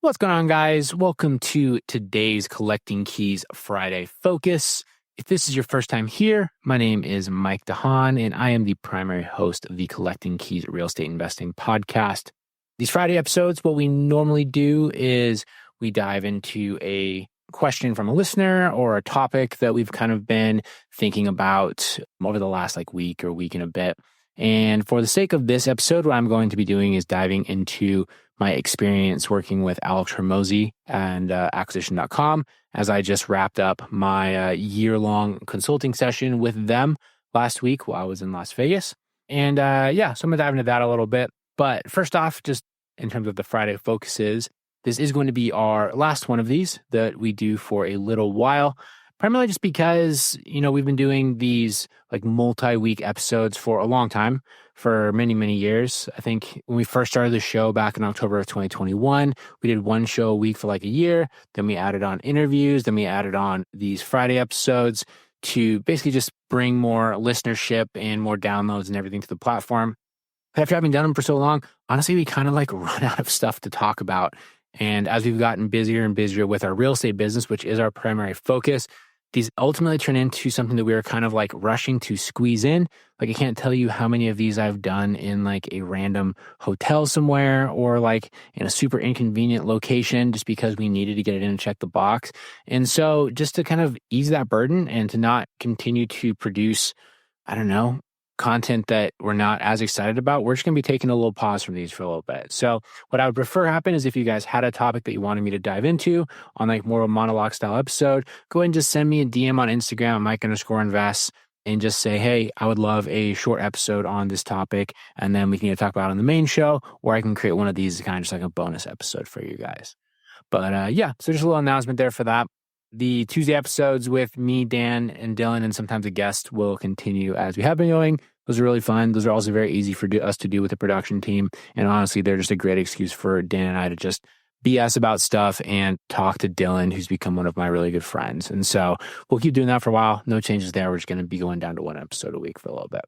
What's going on, guys? Welcome to today's Collecting Keys Friday Focus. If this is your first time here, my name is Mike DeHaan, and I am the primary host of the Collecting Keys Real Estate Investing podcast. These Friday episodes, what we normally do is we dive into a question from a listener or a topic that we've kind of been thinking about over the last week or week and a bit. And for the sake of this episode, what I'm going to be doing is diving into my experience working with Alex Hormozi and acquisition.com, as I just wrapped up my year-long consulting session with them last week while I was in Las Vegas. And so I'm going to dive into that a little bit. But first off, just in terms of the Friday focuses, this is going to be our last one of these that we do for a little while. Primarily just because, we've been doing these multi-week episodes for a long time, for many, many years. I think when we first started the show back in October of 2021, we did one show a week for a year. Then we added on interviews. Then we added on these Friday episodes to basically just bring more listenership and more downloads and everything to the platform. But after having done them for so long, honestly, we kind of run out of stuff to talk about. And as we've gotten busier and busier with our real estate business, which is our primary focus, these ultimately turn into something that we were kind of rushing to squeeze in. I can't tell you how many of these I've done in a random hotel somewhere or in a super inconvenient location just because we needed to get it in and check the box. And so just to kind of ease that burden and to not continue to produce, content that we're not as excited about, we're just going to be taking a little pause from these for a little bit. So what I would prefer happen is if you guys had a topic that you wanted me to dive into on more of a monologue style episode, go ahead and just send me a DM on Instagram, Mike_invest, and just say, hey, I would love a short episode on this topic. And then we can either talk about it on the main show, or I can create one of these kind of just a bonus episode for you guys. But so just a little announcement there for that. The Tuesday episodes with me, Dan, and Dylan, and sometimes a guest will continue as we have been going. Those are really fun. Those are also very easy for us to do with the production team. And honestly, they're just a great excuse for Dan and I to just BS about stuff and talk to Dylan, who's become one of my really good friends. And so we'll keep doing that for a while. No changes there. We're just going to be going down to one episode a week for a little bit.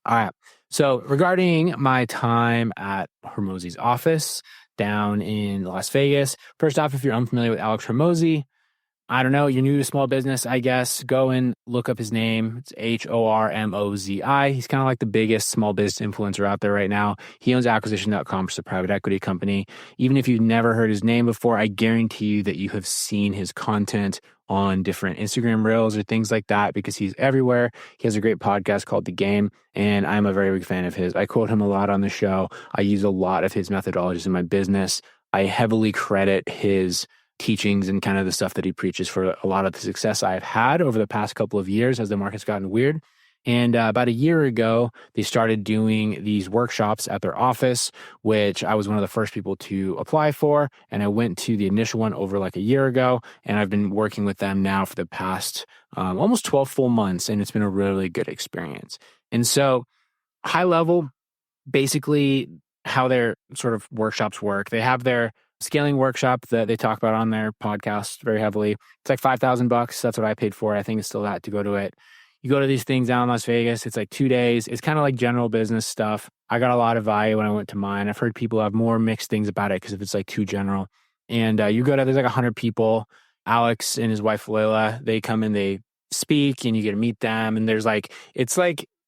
All right. So regarding my time at Hormozi's office down in Las Vegas, first off, if you're unfamiliar with Alex Hormozi, I don't know, you're new to small business, I guess, go and look up his name. It's Hormozi. He's kind of the biggest small business influencer out there right now. He owns acquisition.com, which is a private equity company. Even if you've never heard his name before, I guarantee you that you have seen his content on different Instagram reels or things like that because he's everywhere. He has a great podcast called The Game, and I'm a very big fan of his. I quote him a lot on the show. I use a lot of his methodologies in my business. I heavily credit his teachings and kind of the stuff that he preaches for a lot of the success I've had over the past couple of years as the market's gotten weird. And about a year ago, they started doing these workshops at their office, which I was one of the first people to apply for. And I went to the initial one over a year ago, and I've been working with them now for the past almost 12 full months, and it's been a really good experience. And so high level, basically how their sort of workshops work, they have their scaling workshop that they talk about on their podcast very heavily. It's $5,000. That's what I paid for. I think it's still that to go to it. You go to these things down in Las Vegas. It's 2 days. It's kind of general business stuff. I got a lot of value when I went to mine. I've heard people have more mixed things about it because if it's too general. And you go to, there's 100 people. Alex and his wife, Layla, they come and they speak and you get to meet them. And there's I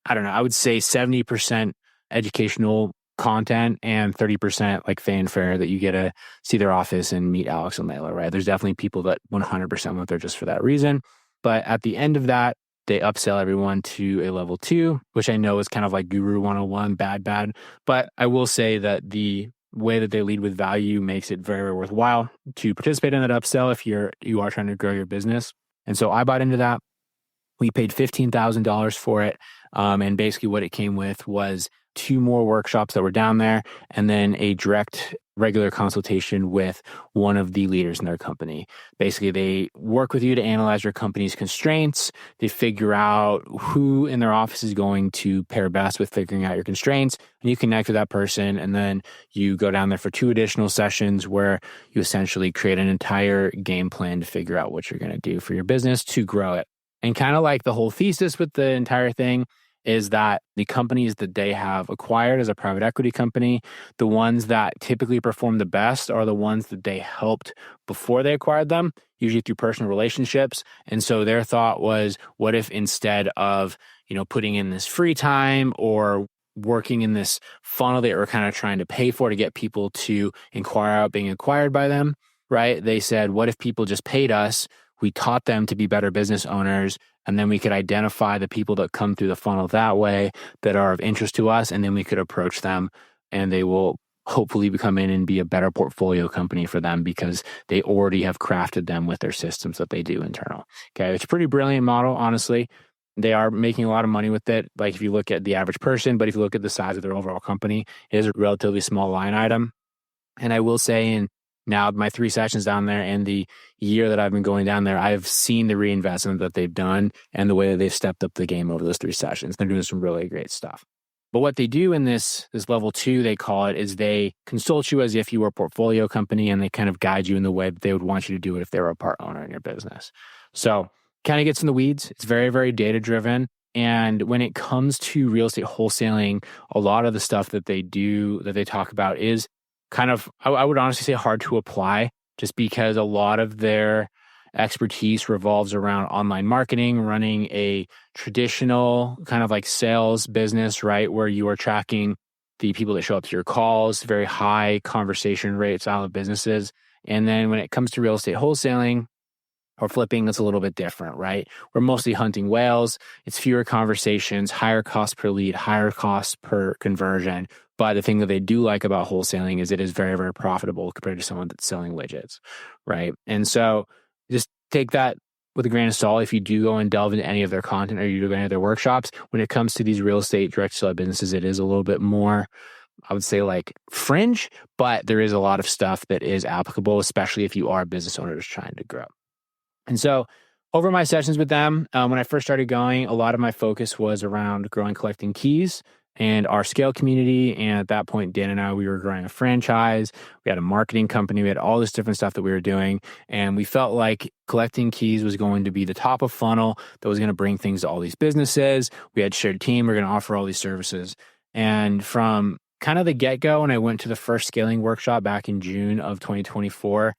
don't know, I would say 70% educational content and 30% fanfare that you get to see their office and meet Alex and Layla, right? There's definitely people that 100% went there just for that reason. But at the end of that, they upsell everyone to a level 2, which I know is kind of Guru 101, bad. But I will say that the way that they lead with value makes it very, very worthwhile to participate in that upsell if you are trying to grow your business. And so I bought into that. We paid $15,000 for it. And basically what it came with was 2 more workshops that were down there, and then a direct regular consultation with one of the leaders in their company. Basically, they work with you to analyze your company's constraints. They figure out who in their office is going to pair best with figuring out your constraints, and you connect with that person, and then you go down there for 2 additional sessions where you essentially create an entire game plan to figure out what you're going to do for your business to grow it. And kind of the whole thesis with the entire thing is that the companies that they have acquired as a private equity company, the ones that typically perform the best are the ones that they helped before they acquired them, usually through personal relationships. And so their thought was, what if instead of, putting in this free time or working in this funnel that we're kind of trying to pay for to get people to inquire out being acquired by them, right? They said, what if people just paid us? We taught them to be better business owners, and then we could identify the people that come through the funnel that way that are of interest to us, and then we could approach them, and they will hopefully come in and be a better portfolio company for them because they already have crafted them with their systems that they do internal. Okay, it's a pretty brilliant model, honestly. They are making a lot of money with it. Like if you look at the average person, but if you look at the size of their overall company, it is a relatively small line item. And I will say in now my 3 sessions down there and the year that I've been going down there, I've seen the reinvestment that they've done and the way that they've stepped up the game over those 3 sessions. They're doing some really great stuff. But what they do in this level 2, they call it, is they consult you as if you were a portfolio company, and they kind of guide you in the way that they would want you to do it if they were a part owner in your business. So kind of gets in the weeds. It's very, very data driven. And when it comes to real estate wholesaling, a lot of the stuff that they do, that they talk about, is kind of, I would honestly say, hard to apply, just because a lot of their expertise revolves around online marketing, running a traditional kind of like sales business, right? Where you are tracking the people that show up to your calls, very high conversation rate style of businesses. And then when it comes to real estate wholesaling or flipping, it's a little bit different, right? We're mostly hunting whales. It's fewer conversations, higher cost per lead, higher cost per conversion. But the thing that they do like about wholesaling is it is very, very profitable compared to someone that's selling widgets, right? And so just take that with a grain of salt if you do go and delve into any of their content or you do any of their workshops. When it comes to these real estate direct sell businesses, it is a little bit more, I would say, like fringe, but there is a lot of stuff that is applicable, especially if you are a business owner just trying to grow. And so over my sessions with them, when I first started going, a lot of my focus was around growing Collecting Keys and our scale community. And at that point, Dan and I, we were growing a franchise. We had a marketing company. We had all this different stuff that we were doing. And we felt like Collecting Keys was going to be the top of funnel that was going to bring things to all these businesses. We had shared team. We're going to offer all these services. And from kind of the get-go, when I went to the first scaling workshop back in June of 2024,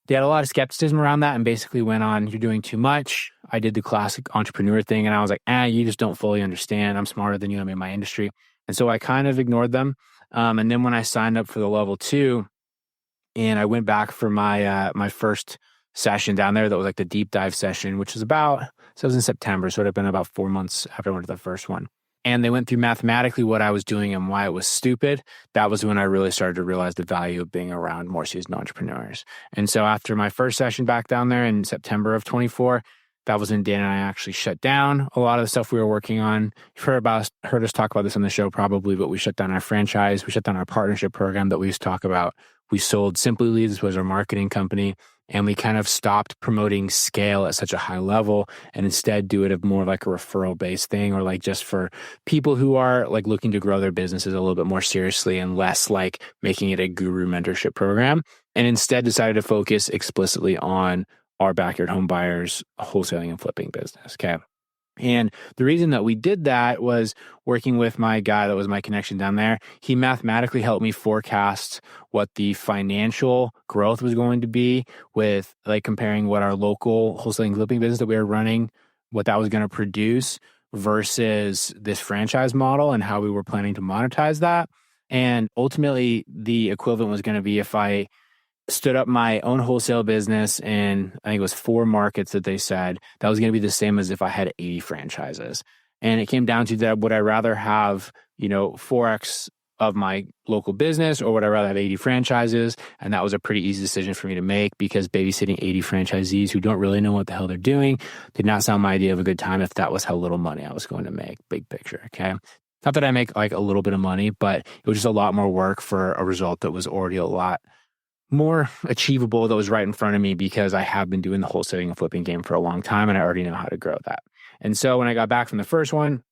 they had a lot of skepticism around that and basically went on, you're doing too much. I did the classic entrepreneur thing and I was like, you just don't fully understand. I'm smarter than you. I'm in my industry. And so I kind of ignored them. And then when I signed up for the level 2 and I went back for my first session down there, that was like the deep dive session, which was it was in September. So it had been about 4 months after I went to the first one. And they went through mathematically what I was doing and why it was stupid. That was when I really started to realize the value of being around more seasoned entrepreneurs. And so after my first session back down there in September of 24, that was when Dan and I actually shut down a lot of the stuff we were working on. You've heard us talk about this on the show probably, but we shut down our franchise. We shut down our partnership program that we used to talk about. We sold Simply Leads, which was our marketing company. And we kind of stopped promoting scale at such a high level and instead do it of more like a referral based thing, or like just for people who are like looking to grow their businesses a little bit more seriously and less like making it a guru mentorship program. And instead decided to focus explicitly on our backyard home buyers wholesaling and flipping business. Okay. And the reason that we did that was working with my guy that was my connection down there. He mathematically helped me forecast what the financial growth was going to be with like comparing what our local wholesaling flipping business that we were running, what that was going to produce versus this franchise model and how we were planning to monetize that. And ultimately the equivalent was going to be if I stood up my own wholesale business in, I think it was 4 markets that they said, that was going to be the same as if I had 80 franchises. And it came down to that, would I rather have, 4X of my local business or would I rather have 80 franchises? And that was a pretty easy decision for me to make because babysitting 80 franchisees who don't really know what the hell they're doing did not sound my idea of a good time if that was how little money I was going to make, big picture, okay? Not that I make like a little bit of money, but it was just a lot more work for a result that was already a lot more achievable, that was right in front of me because I have been doing the wholesaling and flipping game for a long time and I already know how to grow that. And so when I got back from the first one,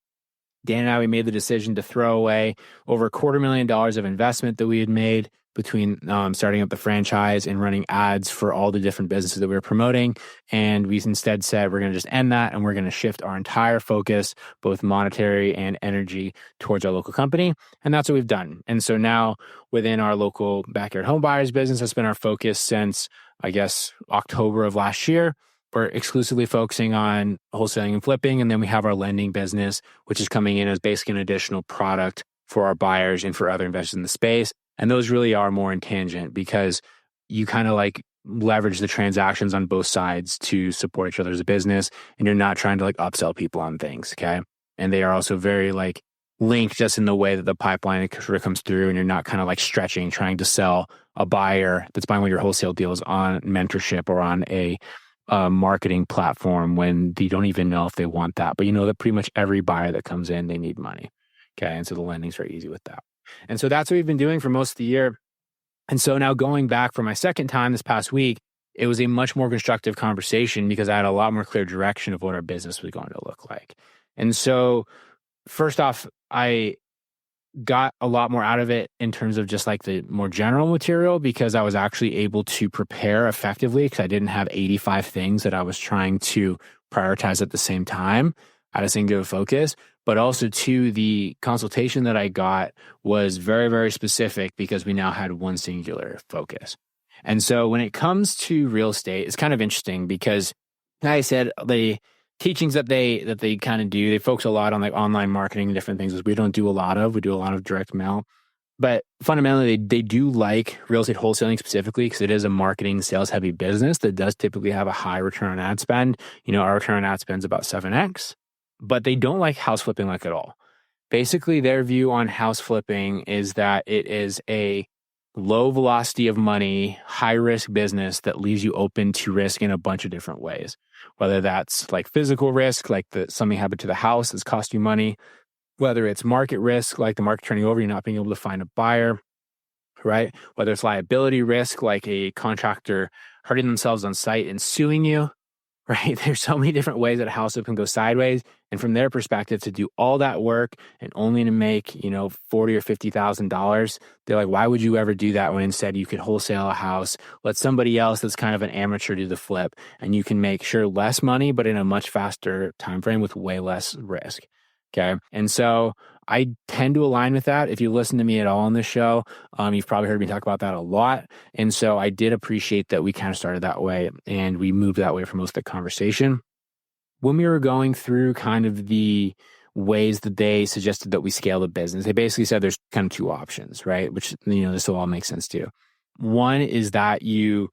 Dan and I, we made the decision to throw away over $250,000 of investment that we had made between starting up the franchise and running ads for all the different businesses that we were promoting. And we instead said, we're going to just end that and we're going to shift our entire focus, both monetary and energy, towards our local company. And that's what we've done. And so now within our local backyard home buyers business, that's been our focus since, I guess, October of last year. We're exclusively focusing on wholesaling and flipping. And then we have our lending business, which is coming in as basically an additional product for our buyers and for other investors in the space. And those really are more in tangent because you kind of like leverage the transactions on both sides to support each other as a business. And you're not trying to like upsell people on things. Okay. And they are also very like linked just in the way that the pipeline sort of comes through, and you're not kind of like stretching, trying to sell a buyer that's buying one of your wholesale deals on mentorship or on a marketing platform when you don't even know if they want that. But you know that pretty much every buyer that comes in, they need money. Okay. And so the lending's very easy with that. And so that's what we've been doing for most of the year. And so now going back for my second time this past week, it was a much more constructive conversation because I had a lot more clear direction of what our business was going to look like. And so first off, I got a lot more out of it in terms of just like the more general material because I was actually able to prepare effectively because I didn't have 85 things that I was trying to prioritize at the same time at a singular focus. But also, too, the consultation that I got was very, very specific because we now had one singular focus. And so when it comes to real estate, it's kind of interesting because, like I said, the teachings that they kind of do, they focus a lot on like online marketing and different things, which we don't do a lot of. We do a lot of direct mail. But fundamentally, they do like real estate wholesaling specifically because it is a marketing sales heavy business that does typically have a high return on ad spend. You know, our return on ad spend is about 7x. But they don't like house flipping like at all. Basically, their view on house flipping is that it is a low velocity of money, high risk business that leaves you open to risk in a bunch of different ways. Whether that's like physical risk, like something happened to the house that's cost you money. Whether it's market risk, like the market turning over, you're not being able to find a buyer, right? Whether it's liability risk, like a contractor hurting themselves on site and suing you. Right? There's so many different ways that a house flip can go sideways. And from their perspective, to do all that work and only to make, you know, $40,000 or $50,000, they're like, why would you ever do that when instead you could wholesale a house, let somebody else that's kind of an amateur do the flip, and you can make sure less money, but in a much faster time frame with way less risk. Okay. And so I tend to align with that. If you listen to me at all on this show, you've probably heard me talk about that a lot. And so I did appreciate that we kind of started that way and we moved that way for most of the conversation. When we were going through kind of the ways that they suggested that we scale the business, they basically said there's kind of two options, right? Which, you know, this will all make sense too. One is that you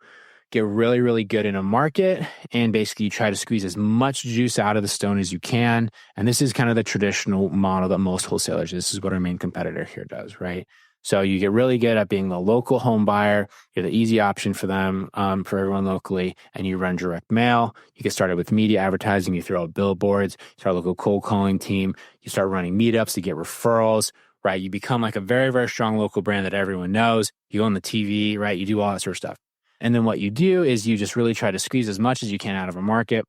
get really, really good in a market and basically you try to squeeze as much juice out of the stone as you can. And this is kind of the traditional model that most wholesalers, this is what our main competitor here does, right? So you get really good at being the local home buyer. You're the easy option for them, for everyone locally, and you run direct mail. You get started with media advertising. You throw out billboards, you start a local cold calling team. You start running meetups to get referrals, right? You become like a very, very strong local brand that everyone knows. You go on the TV, right? You do all that sort of stuff. And then what you do is you just really try to squeeze as much as you can out of a market.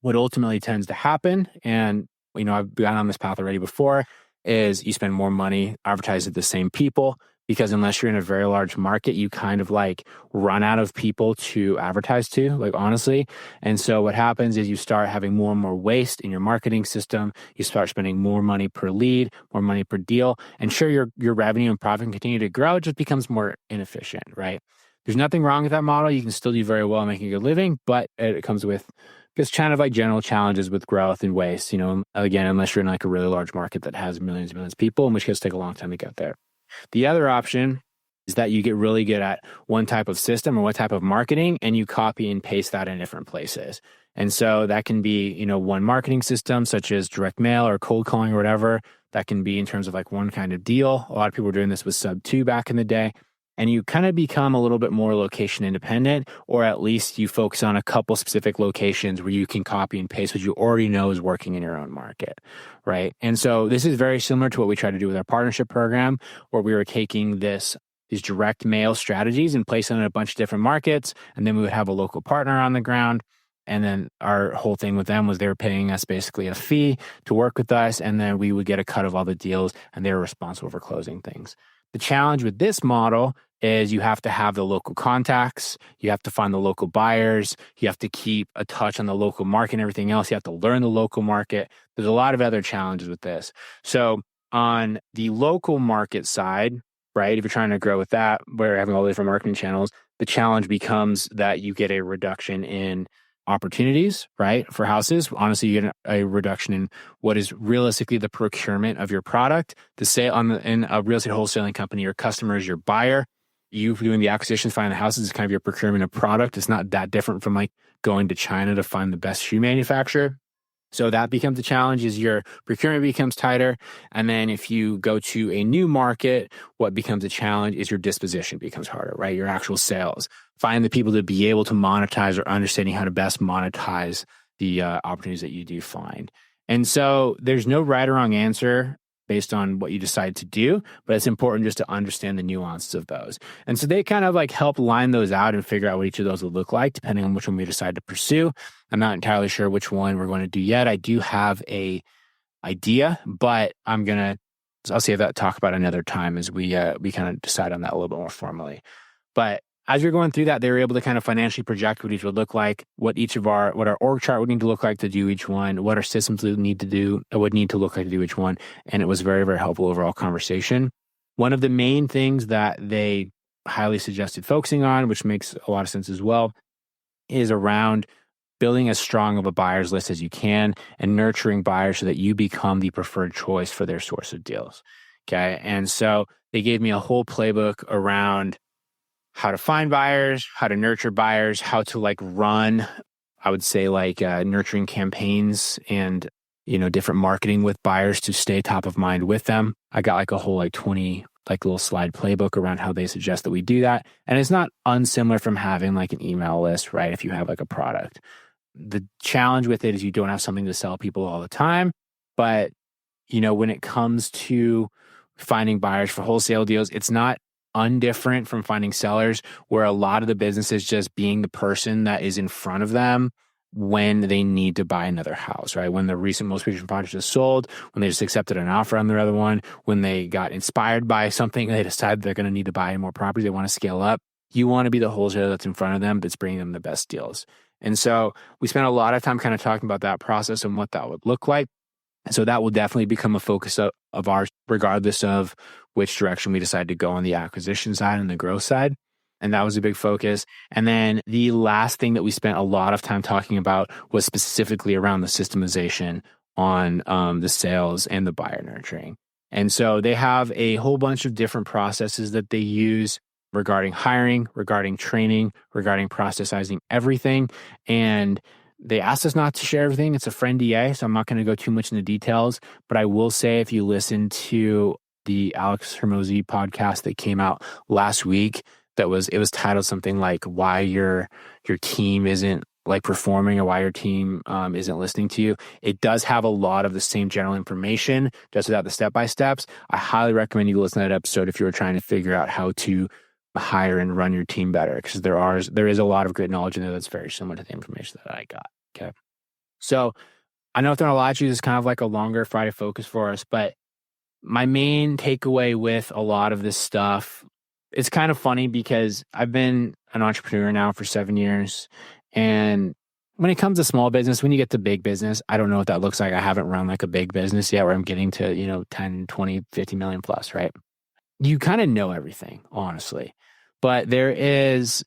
What ultimately tends to happen, and you know, I've gone on this path already before, is you spend more money advertising to the same people because unless you're in a very large market, you kind of like run out of people to advertise to, like honestly. And so what happens is you start having more and more waste in your marketing system. You start spending more money per lead, more money per deal. And sure, your revenue and profit can continue to grow. It just becomes more inefficient, right? There's nothing wrong with that model. You can still do very well making a good living, but it comes with just kind of like general challenges with growth and waste, you know, again, unless you're in like a really large market that has millions and millions of people, in which case take a long time to get there. The other option is that you get really good at one type of system or one type of marketing and you copy and paste that in different places. And so that can be, you know, one marketing system such as direct mail or cold calling or whatever. That can be in terms of like one kind of deal. A lot of people were doing this with Sub 2 back in the day. And you kind of become a little bit more location independent, or at least you focus on a couple specific locations where you can copy and paste what you already know is working in your own market, right? And so this is very similar to what we try to do with our partnership program, where we were taking these direct mail strategies and placing it in a bunch of different markets, and then we would have a local partner on the ground. And then our whole thing with them was they were paying us basically a fee to work with us, and then we would get a cut of all the deals, and they were responsible for closing things. The challenge with this model is you have to have the local contacts, you have to find the local buyers, you have to keep a touch on the local market and everything else. You have to learn the local market. There's a lot of other challenges with this. So on the local market side, right, if you're trying to grow with that, where having all the different marketing channels, the challenge becomes that you get a reduction in opportunities, right, for houses. Honestly, you get a reduction in what is realistically the procurement of your product. The sale in a real estate wholesaling company, your customer is your buyer. You doing the acquisitions, finding the houses is kind of your procurement of product. It's not that different from like going to China to find the best shoe manufacturer. So that becomes a challenge, is your procurement becomes tighter. And then if you go to a new market, what becomes a challenge is your disposition becomes harder, right? Your actual sales. Find the people to be able to monetize or understanding how to best monetize the opportunities that you do find. And so there's no right or wrong answer based on what you decide to do, but it's important just to understand the nuances of those. And so they kind of like help line those out and figure out what each of those would look like, depending on which one we decide to pursue. I'm not entirely sure which one we're going to do yet. I do have a idea, but I'll save that talk about another time as we kind of decide on that a little bit more formally. But as you're going through that, they were able to kind of financially project what each would look like, what our org chart would need to look like to do each one, what our systems would need to look like to do each one. And it was very, very helpful overall conversation. One of the main things that they highly suggested focusing on, which makes a lot of sense as well, is around building as strong of a buyer's list as you can and nurturing buyers so that you become the preferred choice for their source of deals. Okay. And so they gave me a whole playbook around how to find buyers, how to nurture buyers, how to like run, I would say like nurturing campaigns and, different marketing with buyers to stay top of mind with them. I got like a whole like 20 like little slide playbook around how they suggest that we do that. And it's not unsimilar from having like an email list, right? If you have like a product. The challenge with it is you don't have something to sell people all the time. But, when it comes to finding buyers for wholesale deals, it's not undifferent from finding sellers, where a lot of the business is just being the person that is in front of them when they need to buy another house, right? When the most recent project is sold, when they just accepted an offer on their other one, when they got inspired by something, they decide they're going to need to buy more properties, they want to scale up. You want to be the wholesaler that's in front of them, that's bringing them the best deals. And so we spent a lot of time kind of talking about that process and what that would look like. And so that will definitely become a focus of ours, regardless of which direction we decide to go on the acquisition side and the growth side. And that was a big focus. And then the last thing that we spent a lot of time talking about was specifically around the systemization on the sales and the buyer nurturing. And so they have a whole bunch of different processes that they use regarding hiring, regarding training, regarding processizing everything. And they asked us not to share everything. It's a friend DA, so I'm not going to go too much into details. But I will say, if you listen to the Alex Hormozi podcast that came out last week, it was titled something like "Why Your Team Isn't like Performing" or "Why Your Team Isn't Listening to You." It does have a lot of the same general information, just without the step-by-steps. I highly recommend you listen to that episode if you were trying to figure out how to hire and run your team better, because there is a lot of great knowledge in there that's very similar to the information that I got. Okay. So I know throwing a lot of you, this is kind of like a longer Friday focus for us, but my main takeaway with a lot of this stuff, it's kind of funny because I've been an entrepreneur now for 7 years. And when it comes to small business, when you get to big business, I don't know what that looks like. I haven't run like a big business yet where I'm getting to, 10, 20, 50 million plus, right? You kind of know everything, honestly. But there is,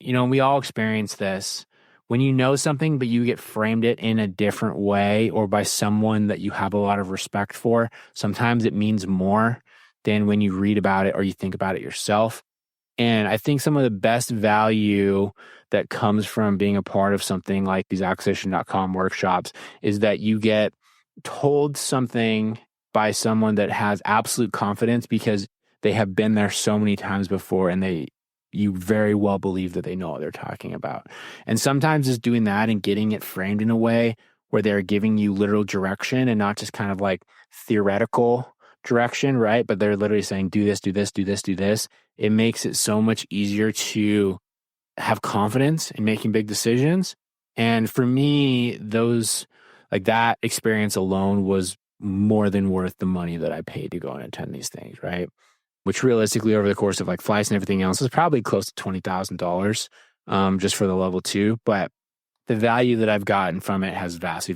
we all experience this. When you know something, but you get framed it in a different way or by someone that you have a lot of respect for, sometimes it means more than when you read about it or you think about it yourself. And I think some of the best value that comes from being a part of something like these acquisition.com workshops is that you get told something by someone that has absolute confidence because they have been there so many times before and you very well believe that they know what they're talking about. And sometimes just doing that and getting it framed in a way where they're giving you literal direction and not just kind of like theoretical direction, right? But they're literally saying, do this, do this, do this, do this. It makes it so much easier to have confidence in making big decisions. And for me, that experience alone was more than worth the money that I paid to go and attend these things, right? which realistically over the course of like flights and everything else is probably close to $20,000 just for the level 2. But the value that I've gotten from it has vastly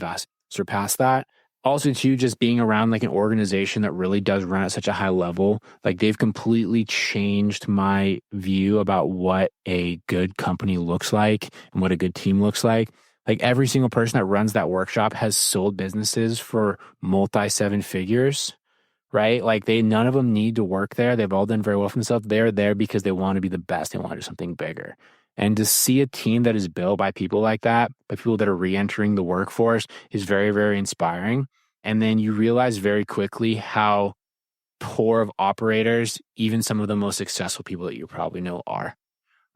surpassed that. Also, too, just being around like an organization that really does run at such a high level, like they've completely changed my view about what a good company looks like and what a good team looks like. Like every single person that runs that workshop has sold businesses for multi 7 figures, right? Like none of them need to work there. They've all done very well for themselves. They're there because they want to be the best. They want to do something bigger. And to see a team that is built by people like that, by people that are re-entering the workforce is very, very inspiring. And then you realize very quickly how poor of operators even some of the most successful people that you probably know are,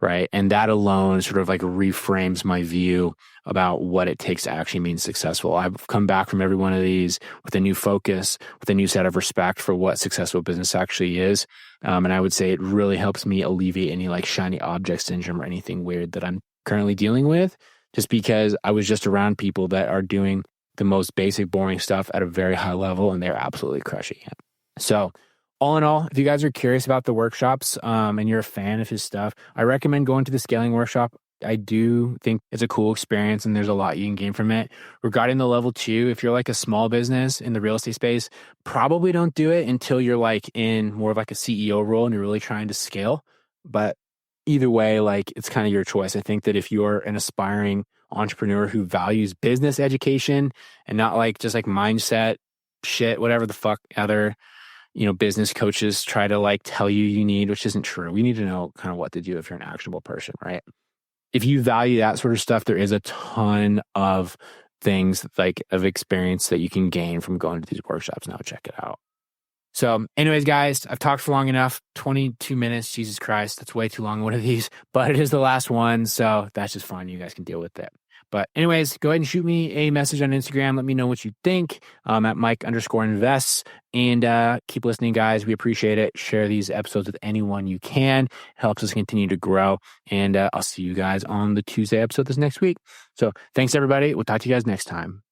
right? And that alone sort of like reframes my view about what it takes to actually be successful. I've come back from every one of these with a new focus, with a new set of respect for what successful business actually is. And I would say it really helps me alleviate any like shiny object syndrome or anything weird that I'm currently dealing with, just because I was just around people that are doing the most basic, boring stuff at a very high level, and they're absolutely crushing it. So all in all, if you guys are curious about the workshops and you're a fan of his stuff, I recommend going to the scaling workshop. I do think it's a cool experience and there's a lot you can gain from it. Regarding the level 2, if you're like a small business in the real estate space, probably don't do it until you're like in more of like a CEO role and you're really trying to scale. But either way, like it's kind of your choice. I think that if you're an aspiring entrepreneur who values business education and not like just like mindset shit, whatever the fuck other business coaches try to like tell you need, which isn't true. We need to know kind of what to do if you're an actionable person, right? If you value that sort of stuff, there is a ton of things like of experience that you can gain from going to these workshops. Now check it out. So anyways, guys, I've talked for long enough, 22 minutes. Jesus Christ, that's way too long, one of these, but it is the last one. So that's just fine. You guys can deal with it. But anyways, go ahead and shoot me a message on Instagram. Let me know what you think at Mike_invests. And keep listening, guys. We appreciate it. Share these episodes with anyone you can. It helps us continue to grow. And I'll see you guys on the Tuesday episode this next week. So thanks, everybody. We'll talk to you guys next time.